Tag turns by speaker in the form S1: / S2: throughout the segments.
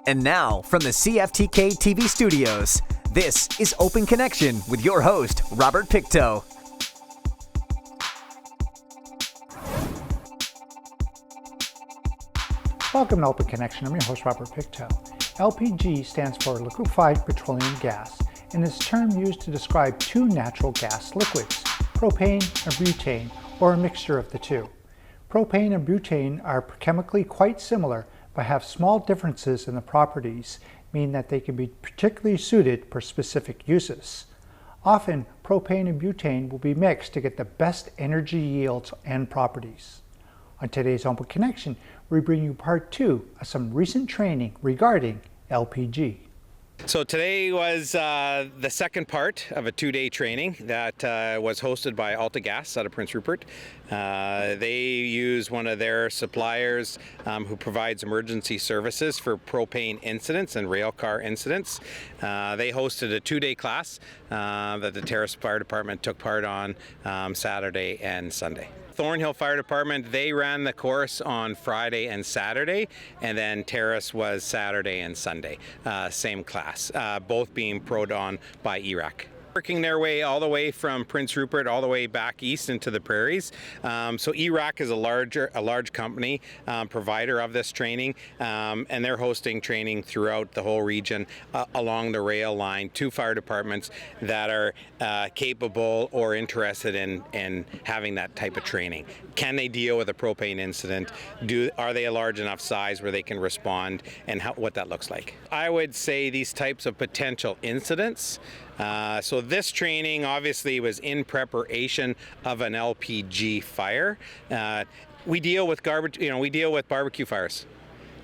S1: And now, from the CFTK-TV studios, this is Open Connection with your host, Robert Pictou.
S2: Welcome to Open Connection. I'm your host, Robert Pictou. LPG stands for liquefied petroleum gas and is a term used to describe two natural gas liquids, propane and butane, or a mixture of the two. Propane and butane are chemically quite similar, but have small differences in the properties, meaning that they can be particularly suited for specific uses. Often, propane and butane will be mixed to get the best energy yields and properties. On today's Open Connection, we bring you part 2 of some recent training regarding LPG.
S3: So today was the second part of a 2-day training that was hosted by AltaGas out of Prince Rupert. They use one of their suppliers who provides emergency services for propane incidents and rail car incidents. They hosted a 2-day class that the Terrace Fire Department took part on Saturday and Sunday. Thornhill Fire Department, they ran the course on Friday and Saturday, and then Terrace was Saturday and Sunday, same class, both being pro'd on by ERAC. Working their way all the way from Prince Rupert all the way back east into the prairies. So ERAC is a large company provider of this training, and they're hosting training throughout the whole region along the rail line. 2 fire departments that are capable or interested in having that type of training. Can they deal with a propane incident? Are they a large enough size where they can respond, and what that looks like? I would say these types of potential incidents. So this training obviously was in preparation of an LPG fire. We deal with we deal with barbecue fires.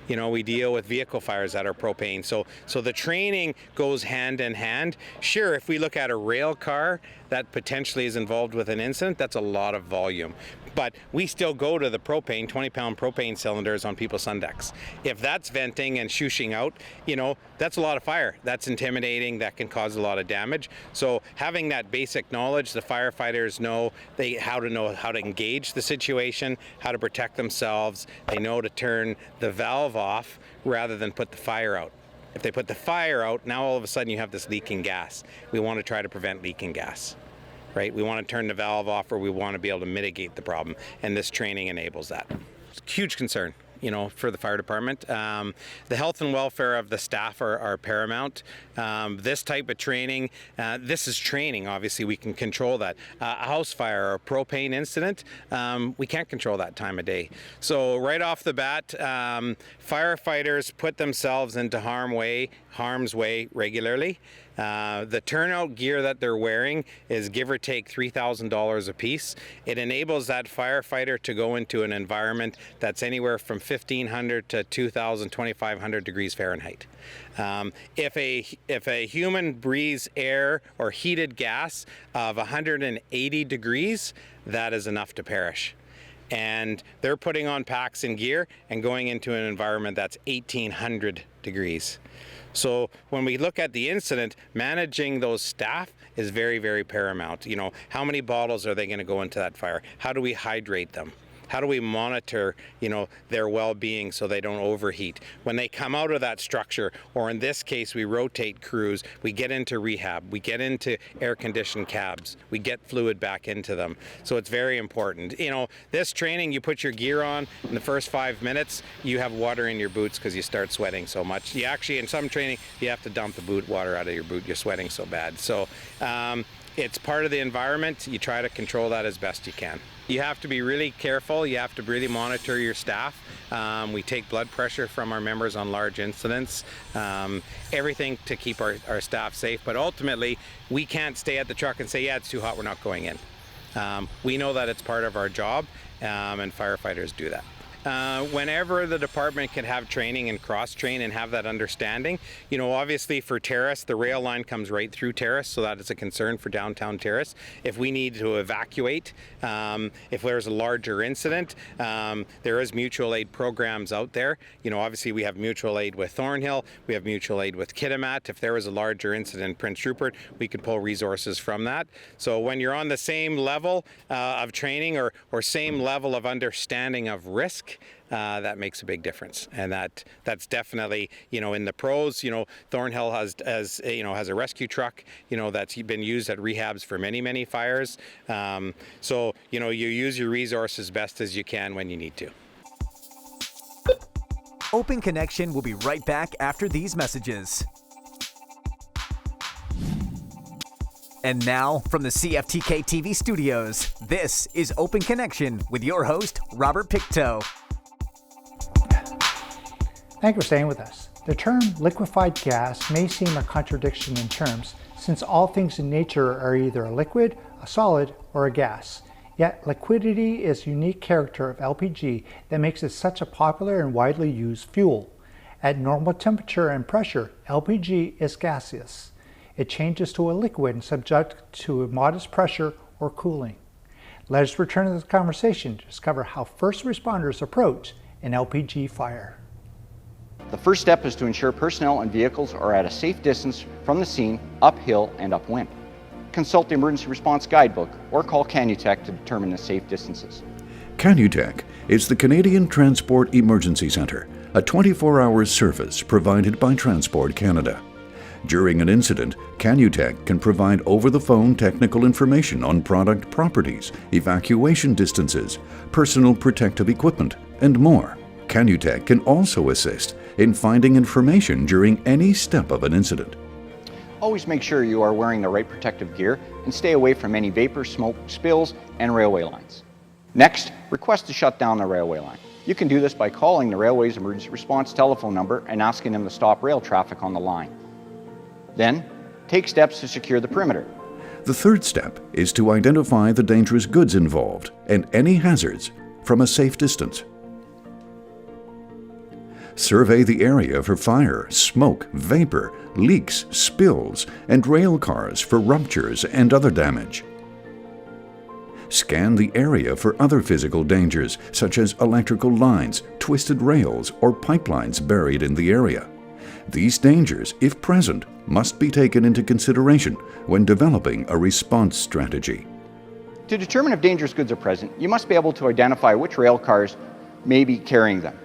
S3: We deal with vehicle fires that are propane. So the training goes hand in hand. Sure, if we look at a rail car that potentially is involved with an incident, that's a lot of volume. But we still go to the propane, 20-pound propane cylinders on people's sun decks. If that's venting and shooshing out, that's a lot of fire. That's intimidating. That can cause a lot of damage. So having that basic knowledge, the firefighters know how to engage the situation, how to protect themselves. They know to turn the valve off rather than put the fire out. If they put the fire out, now all of a sudden you have this leaking gas. We want to try to prevent leaking gas, right? We want to turn the valve off, or we want to be able to mitigate the problem, and this training enables that. It's a huge concern, for the fire department. The health and welfare of the staff are paramount. This type of training, this is training, obviously we can control that. A house fire or a propane incident, we can't control that time of day. So right off the bat, firefighters put themselves into harm's way regularly. The turnout gear that they're wearing is give or take $3,000 a piece. It enables that firefighter to go into an environment that's anywhere from 1,500 to 2,000, 2,500 degrees Fahrenheit. If a human breathes air or heated gas of 180 degrees, that is enough to perish. And they're putting on packs and gear and going into an environment that's 1,800 degrees. So when we look at the incident, managing those staff is very, very paramount. How many bottles are they going to go into that fire? How do we hydrate them? How do we monitor, their well-being so they don't overheat? When they come out of that structure, or in this case, we rotate crews, we get into rehab, we get into air-conditioned cabs, we get fluid back into them. So it's very important. This training, you put your gear on, in the first 5 minutes, you have water in your boots because you start sweating so much. You actually, in some training, you have to dump the boot water out of your boot. You're sweating so bad. So it's part of the environment. You try to control that as best you can. You have to be really careful. You have to really monitor your staff. We take blood pressure from our members on large incidents. Everything to keep our staff safe. But ultimately, we can't stay at the truck and say, yeah, it's too hot, we're not going in. We know that it's part of our job, and firefighters do that. Whenever the department can have training and cross-train and have that understanding, obviously for Terrace, the rail line comes right through Terrace, so that is a concern for downtown Terrace. If we need to evacuate, if there's a larger incident, there is mutual aid programs out there. Obviously we have mutual aid with Thornhill, we have mutual aid with Kitimat. If there was a larger incident in Prince Rupert, we could pull resources from that. So when you're on the same level of training or same level of understanding of risk, week, that makes a big difference. And that's definitely, in the pros, Thornhill has a rescue truck, that's been used at rehabs for many, many fires. So, you use your resources best as you can when you need to.
S1: Open Connection will be right back after these messages. And now, from the CFTK-TV studios, this is Open Connection with your host, Robert Pictou.
S2: Thank you for staying with us. The term liquefied gas may seem a contradiction in terms, since all things in nature are either a liquid, a solid, or a gas. Yet liquidity is a unique character of LPG that makes it such a popular and widely used fuel. At normal temperature and pressure, LPG is gaseous. It changes to a liquid and subject to a modest pressure or cooling. Let us return to the conversation to discover how first responders approach an LPG fire.
S4: The first step is to ensure personnel and vehicles are at a safe distance from the scene, uphill and upwind. Consult the Emergency Response Guidebook or call Canutech to determine the safe distances.
S5: Canutech is the Canadian Transport Emergency Centre, a 24-hour service provided by Transport Canada. During an incident, Canutech can provide over-the-phone technical information on product properties, evacuation distances, personal protective equipment, and more. Canutech can also assist in finding information during any step of an incident.
S4: Always make sure you are wearing the right protective gear and stay away from any vapor, smoke, spills, and railway lines. Next, request to shut down the railway line. You can do this by calling the railway's emergency response telephone number and asking them to stop rail traffic on the line. Then, take steps to secure the perimeter.
S5: The third step is to identify the dangerous goods involved and any hazards from a safe distance. Survey the area for fire, smoke, vapor, leaks, spills, and rail cars for ruptures and other damage. Scan the area for other physical dangers, such as electrical lines, twisted rails, or pipelines buried in the area. These dangers, if present, must be taken into consideration when developing a response strategy.
S4: To determine if dangerous goods are present, you must be able to identify which rail cars may be carrying them.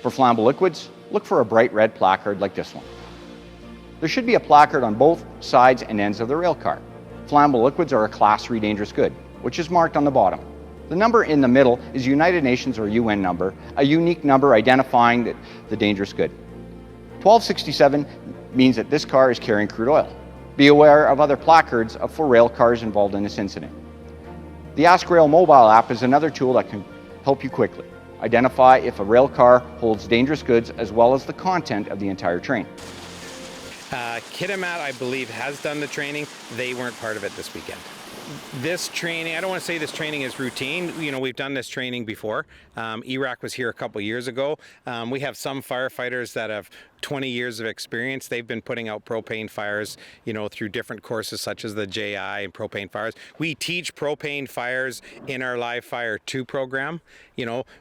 S4: For flammable liquids, look for a bright red placard like this one. There should be a placard on both sides and ends of the rail car. Flammable liquids are a Class 3 dangerous good, which is marked on the bottom. The number in the middle is a United Nations or UN number, a unique number identifying the dangerous good. 1267 means that this car is carrying crude oil. Be aware of other placards for rail cars involved in this incident. The Ask Rail mobile app is another tool that can help you quickly identify if a rail car holds dangerous goods as well as the content of the entire train.
S3: Kitimat, I believe, has done the training. They weren't part of it this weekend. This training, I don't want to say this training is routine. We've done this training before. ERAC was here a couple years ago. We have some firefighters that have 20 years of experience. They've been putting out propane fires, through different courses such as the JI and propane fires. We teach propane fires in our Live Fire 2 program,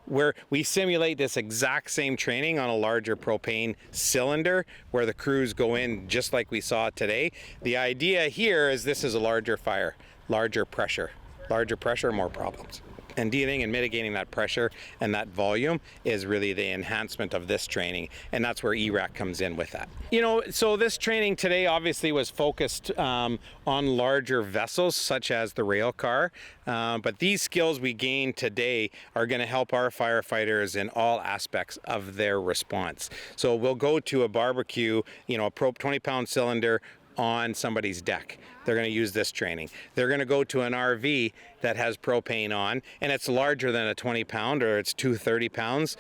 S3: where we simulate this exact same training on a larger propane cylinder where the crews go in just like we saw today. The idea here is this is a larger fire. Larger pressure, more problems. And dealing and mitigating that pressure and that volume is really the enhancement of this training, and that's where ERAC comes in with that. So this training today obviously was focused on larger vessels such as the rail car, but these skills we gained today are going to help our firefighters in all aspects of their response. So we'll go to a barbecue, a 20-pound cylinder on somebody's deck. They're going to use this training. They're going to go to an RV that has propane on, and it's larger than a 20-pound or it's 230 pounds.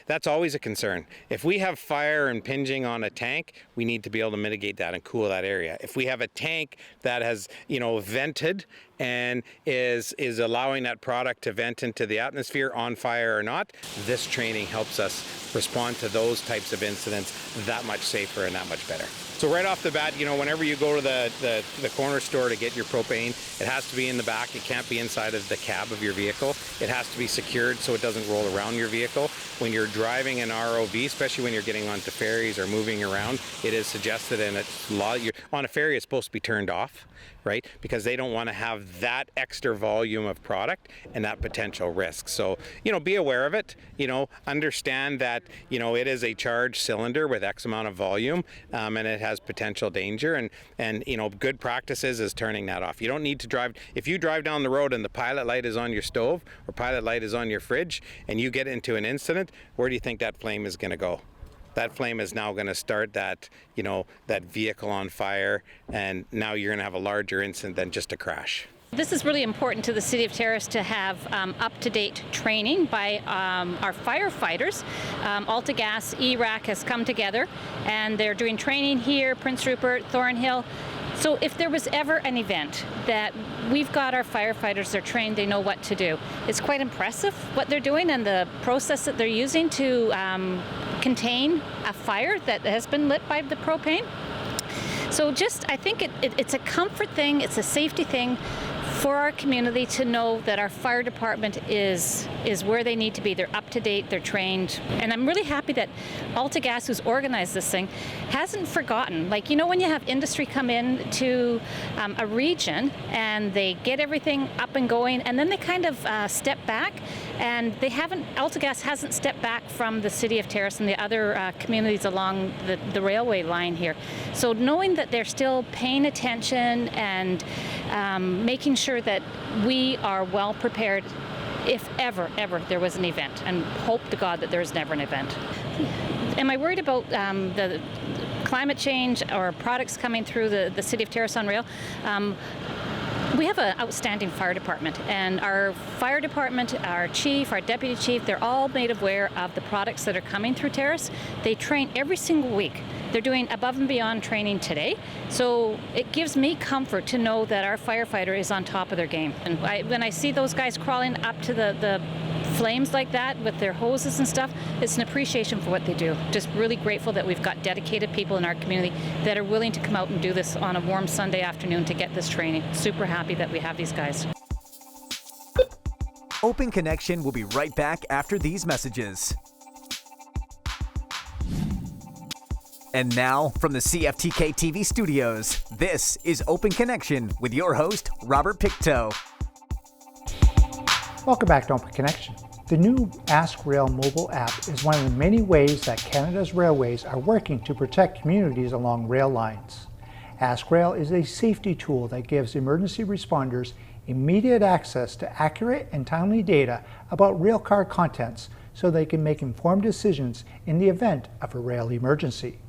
S3: That's always a concern. If we have fire impinging on a tank, we need to be able to mitigate that and cool that area. If we have a tank that has, vented and is allowing that product to vent into the atmosphere on fire or not, this training helps us respond to those types of incidents that much safer and that much better. So right off the bat, whenever you go to the corner store to get your propane, it has to be in the back. It can't can't be inside of the cab of your vehicle. It has to be secured so it doesn't roll around your vehicle. When you're driving an ROV, especially when you're getting onto ferries or moving around, it is suggested, and it's on a ferry it's supposed to be turned off, right? Because they don't want to have that extra volume of product and that potential risk. So, be aware of it, understand that, it is a charged cylinder with X amount of volume, and it has potential danger, and good practices is turning that off. You don't need to drive. If you drive down the road and the pilot light is on your stove or pilot light is on your fridge and you get into an incident, where do you think that flame is going to go? That flame is now going to start that vehicle on fire, and now you're going to have a larger incident than just a crash.
S6: This is really important to the City of Terrace to have up-to-date training by our firefighters. AltaGas, ERAC has come together and they're doing training here, Prince Rupert, Thornhill. So if there was ever an event that we've got our firefighters, they're trained, they know what to do. It's quite impressive what they're doing and the process that they're using to contain a fire that has been lit by the propane. So I think it's a comfort thing, it's a safety thing for our community to know that our fire department is where they need to be. They're up to date, they're trained. And I'm really happy that AltaGas, who's organized this thing, hasn't forgotten. Like, when you have industry come in to a region and they get everything up and going, and then they kind of step back, and AltaGas hasn't stepped back from the City of Terrace and the other communities along the railway line here. So knowing that they're still paying attention and making sure that we are well prepared if ever there was an event, and hope to God that there is never an event. Am I worried about the climate change or products coming through the City of Terrace on rail? We have an outstanding fire department, and our fire department, our chief, our deputy chief, they're all made aware of the products that are coming through Terrace. They train every single week. They're doing above and beyond training today, so it gives me comfort to know that our firefighter is on top of their game. And when I see those guys crawling up to the flames like that with their hoses and stuff, it's an appreciation for what they do. Just really grateful that we've got dedicated people in our community that are willing to come out and do this on a warm Sunday afternoon to get this training. Super happy that we have these guys.
S1: Open Connection will be right back after these messages. And now, from the CFTK-TV studios, this is Open Connection with your host, Robert Pictou.
S2: Welcome back to Open Connection. The new Ask Rail mobile app is one of the many ways that Canada's railways are working to protect communities along rail lines. Ask Rail is a safety tool that gives emergency responders immediate access to accurate and timely data about railcar contents so they can make informed decisions in the event of a rail emergency.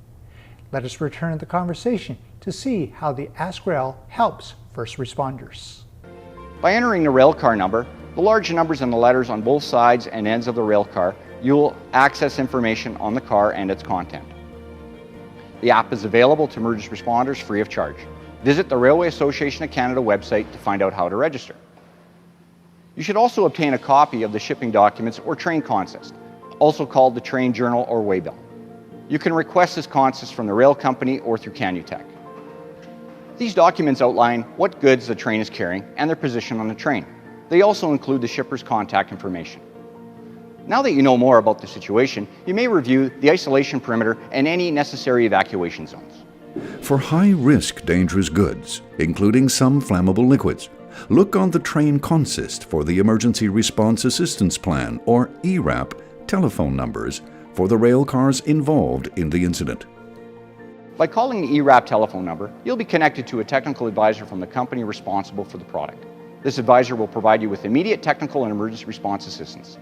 S2: Let us return to the conversation to see how the Ask Rail helps first responders.
S4: By entering the railcar number, the large numbers and the letters on both sides and ends of the railcar, you'll access information on the car and its content. The app is available to emergency responders free of charge. Visit the Railway Association of Canada website to find out how to register. You should also obtain a copy of the shipping documents or train consist, also called the train journal or waybill. You can request this consist from the rail company or through Canutech. These documents outline what goods the train is carrying and their position on the train. They also include the shipper's contact information. Now that you know more about the situation, you may review the isolation perimeter and any necessary evacuation zones.
S5: For high-risk dangerous goods, including some flammable liquids, look on the train consist for the Emergency Response Assistance Plan, or ERAP, telephone numbers for the rail cars involved in the incident.
S4: By calling the ERAP telephone number, you'll be connected to a technical advisor from the company responsible for the product. This advisor will provide you with immediate technical and emergency response assistance.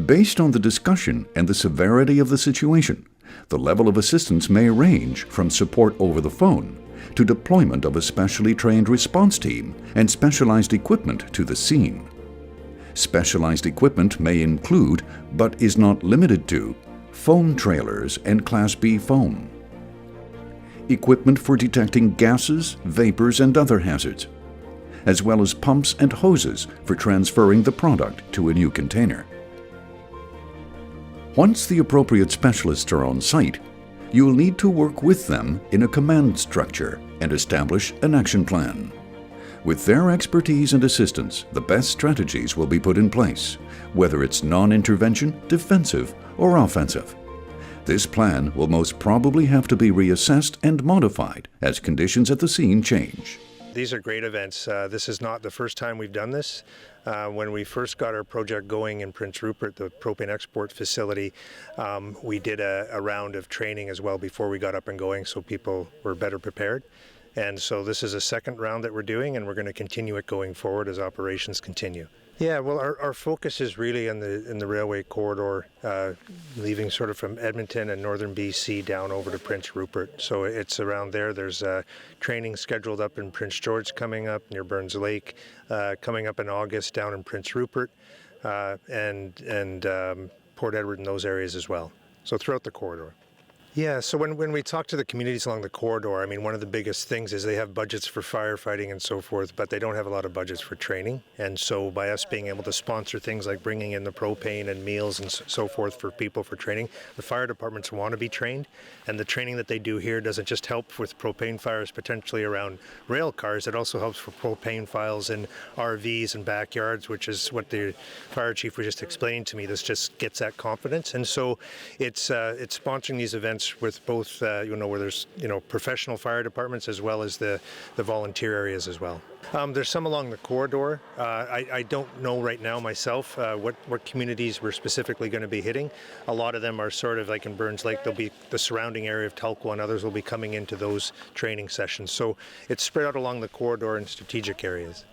S5: Based on the discussion and the severity of the situation, the level of assistance may range from support over the phone to deployment of a specially trained response team and specialized equipment to the scene. Specialized equipment may include, but is not limited to, foam trailers and Class B foam, equipment for detecting gases, vapors, and other hazards, as well as pumps and hoses for transferring the product to a new container. Once the appropriate specialists are on site, you will need to work with them in a command structure and establish an action plan. With their expertise and assistance, the best strategies will be put in place, whether it's non-intervention, defensive, or offensive. This plan will most probably have to be reassessed and modified as conditions at the scene change.
S7: These are great events. This is not the first time we've done this. When we first got our project going in Prince Rupert, the propane export facility, we did a round of training as well before we got up and going, so people were better prepared. And so this is a second round that we're doing, and we're going to continue it going forward as operations continue. Yeah, well, our focus is really in the railway corridor, leaving sort of from Edmonton and northern BC down over to Prince Rupert. So it's around there. There's training scheduled up in Prince George coming up near Burns Lake, coming up in August down in Prince Rupert, and Port Edward and those areas as well. So throughout the corridor. Yeah, so when we talk to the communities along the corridor, I mean, one of the biggest things is they have budgets for firefighting and so forth, but they don't have a lot of budgets for training. And so by us being able to sponsor things like bringing in the propane and meals and so forth for people for training, the fire departments want to be trained. And the training that they do here doesn't just help with propane fires potentially around rail cars, it also helps for propane fires in RVs and backyards, which is what the fire chief was just explaining to me. This just gets that confidence. And so it's sponsoring these events with both, where there's, professional fire departments as well as the volunteer areas as well. There's some along the corridor. I don't know right now myself what communities we're specifically going to be hitting. A lot of them are sort of like in Burns Lake, there'll be the surrounding area of Telkwa, and others will be coming into those training sessions. So it's spread out along the corridor in strategic areas.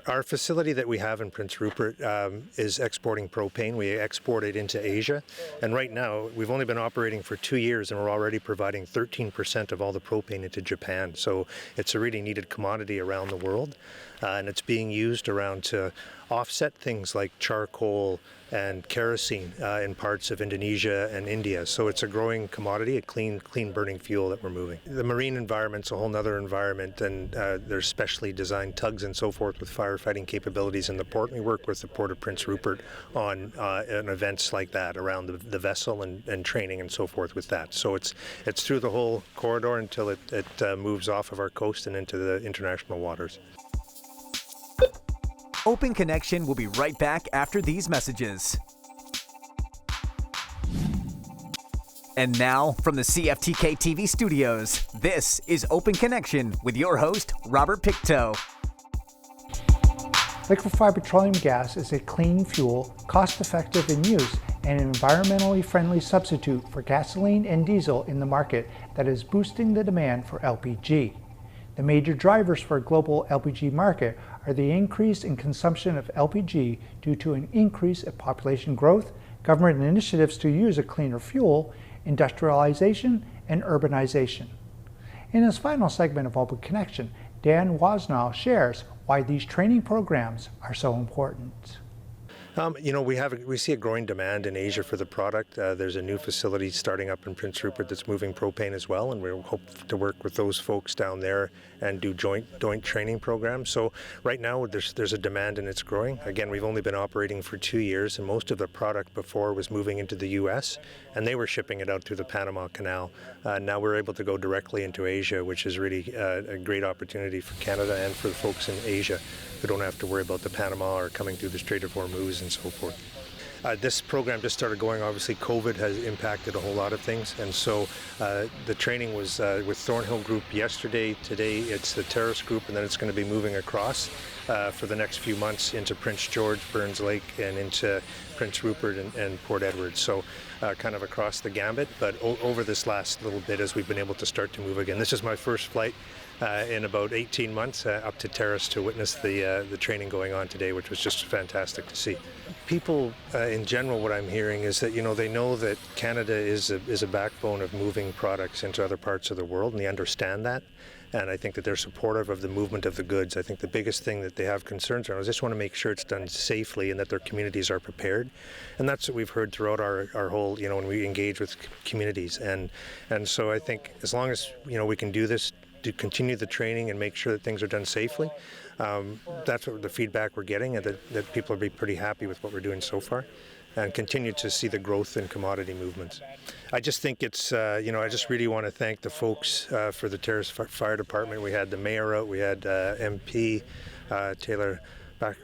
S7: Our facility that we have in Prince Rupert is exporting propane. We export it into Asia, and right now we've only been operating for 2 years and we're already providing 13% of all the propane into Japan. So it's a really needed commodity around the world, and it's being used around to offset things like charcoal and kerosene in parts of Indonesia and India. So it's a growing commodity, a clean burning fuel that we're moving. The marine environment's a whole other environment, and there's specially designed tugs and so forth with firefighting capabilities in the port. We work with the Port of Prince Rupert on events like that around the vessel and training and so forth with that. So it's through the whole corridor until it moves off of our coast and into the international waters.
S1: Open Connection will be right back after these messages. And now, from the CFTK-TV studios, this is Open Connection with your host, Robert Pictou.
S2: Liquefied petroleum gas is a clean fuel, cost-effective in use, and an environmentally friendly substitute for gasoline and diesel in the market that is boosting the demand for LPG. The major drivers for a global LPG market are the increase in consumption of LPG due to an increase in population growth, government initiatives to use a cleaner fuel, industrialization, and urbanization. In his final segment of Open Connection, Dan Wasnow shares why these training programs are so important.
S7: We see a growing demand in Asia for the product. There's a new facility starting up in Prince Rupert that's moving propane as well, and we hope to work with those folks down there and do joint training programs. So right now there's a demand and it's growing. Again, we've only been operating for 2 years, and most of the product before was moving into the U.S. and they were shipping it out through the Panama Canal. Now we're able to go directly into Asia, which is really a great opportunity for Canada and for the folks in Asia who don't have to worry about the Panama or coming through the Strait of Hormuz and so forth. This program just started going. Obviously, COVID has impacted a whole lot of things, and so the training was with Thornhill Group yesterday. Today it's the Terrace Group, and then it's going to be moving across for the next few months into Prince George, Burns Lake, and into Prince Rupert and Port Edward. So kind of across the gambit, but over this last little bit as we've been able to start to move again. This is my first flight in about 18 months up to Terrace to witness the training going on today, which was just fantastic to see. People in general, what I'm hearing is that they know that Canada is a backbone of moving products into other parts of the world, and they understand that. And I think that they're supportive of the movement of the goods. I think the biggest thing that they have concerns around is just want to make sure it's done safely and that their communities are prepared. And that's what we've heard throughout our whole, when we engage with communities. And so I think as long as, we can do this, to continue the training and make sure that things are done safely, that's what the feedback we're getting, and that people will be pretty happy with what we're doing so far. and continue to see the growth in commodity movements. I just think it's, I just really want to thank the folks for the Terrace Fire Department. We had the mayor out, we had MP Taylor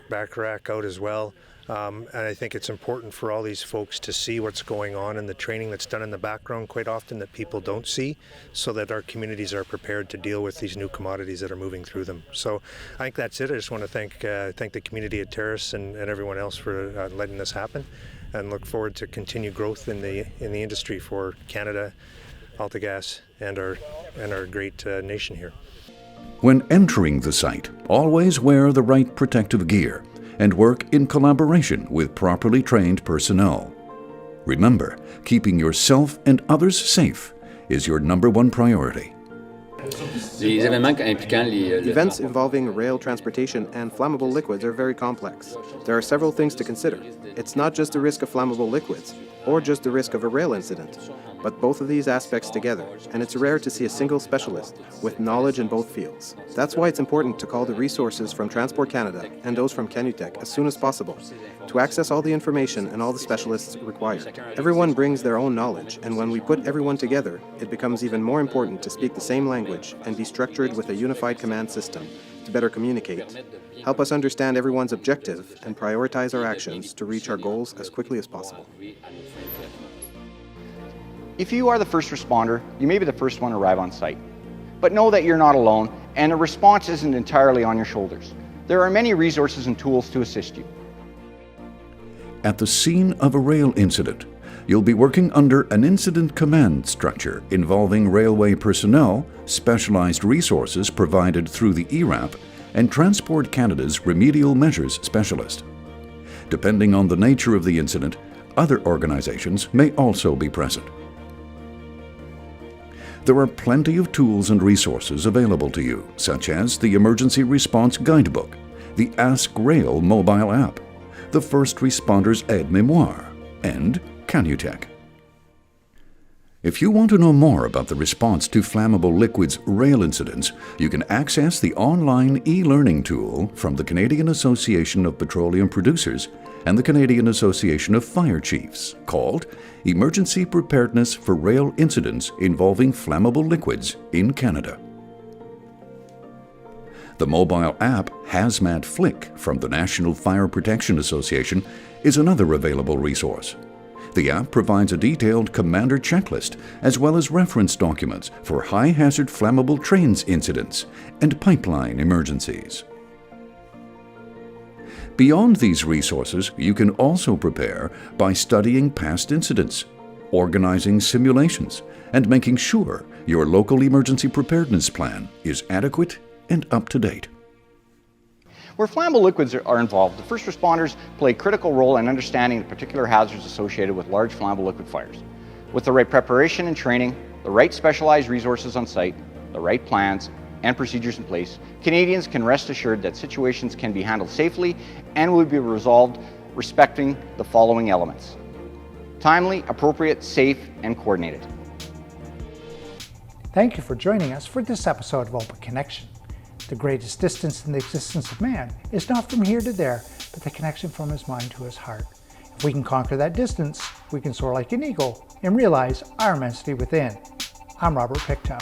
S7: Bacharach out as well. And I think it's important for all these folks to see what's going on and the training that's done in the background quite often that people don't see, so that our communities are prepared to deal with these new commodities that are moving through them. So I think that's it. I just want to thank the community at Terrace and everyone else for letting this happen, and look forward to continued growth in the industry for Canada, AltaGas, and our great nation here.
S5: When entering the site, always wear the right protective gear and work in collaboration with properly trained personnel. Remember, keeping yourself and others safe is your #1 priority.
S8: Events involving rail transportation and flammable liquids are very complex. There are several things to consider. It's not just the risk of flammable liquids, or just the risk of a rail incident, but both of these aspects together, and it's rare to see a single specialist with knowledge in both fields. That's why it's important to call the resources from Transport Canada and those from Canutech as soon as possible to access all the information and all the specialists required. Everyone brings their own knowledge, and when we put everyone together, it becomes even more important to speak the same language and be structured with a unified command system to better communicate, help us understand everyone's objective, and prioritize our actions to reach our goals as quickly as possible.
S4: If you are the first responder, you may be the first one to arrive on site. But know that you're not alone, and the response isn't entirely on your shoulders. There are many resources and tools to assist you.
S5: At the scene of a rail incident, you'll be working under an incident command structure involving railway personnel, specialized resources provided through the ERAP, and Transport Canada's remedial measures specialist. Depending on the nature of the incident, other organizations may also be present. There are plenty of tools and resources available to you, such as the Emergency Response Guidebook, the Ask Rail mobile app, the First Responders Aide-Mémoire, and Canutech. If you want to know more about the response to flammable liquids rail incidents, you can access the online e-learning tool from the Canadian Association of Petroleum Producers and the Canadian Association of Fire Chiefs, called Emergency Preparedness for Rail Incidents Involving Flammable Liquids in Canada. The mobile app Hazmat Flick from the National Fire Protection Association is another available resource. The app provides a detailed commander checklist as well as reference documents for high-hazard flammable trains incidents and pipeline emergencies. Beyond these resources, you can also prepare by studying past incidents, organizing simulations, and making sure your local emergency preparedness plan is adequate and up to date.
S4: Where flammable liquids are involved, the first responders play a critical role in understanding the particular hazards associated with large flammable liquid fires. With the right preparation and training, the right specialized resources on site, the right plans and procedures in place, Canadians can rest assured that situations can be handled safely and will be resolved respecting the following elements: timely, appropriate, safe, and coordinated.
S2: Thank you for joining us for this episode of Open Connection. The greatest distance in the existence of man is not from here to there, but the connection from his mind to his heart. If we can conquer that distance, we can soar like an eagle and realize our immensity within. I'm Robert Pictou.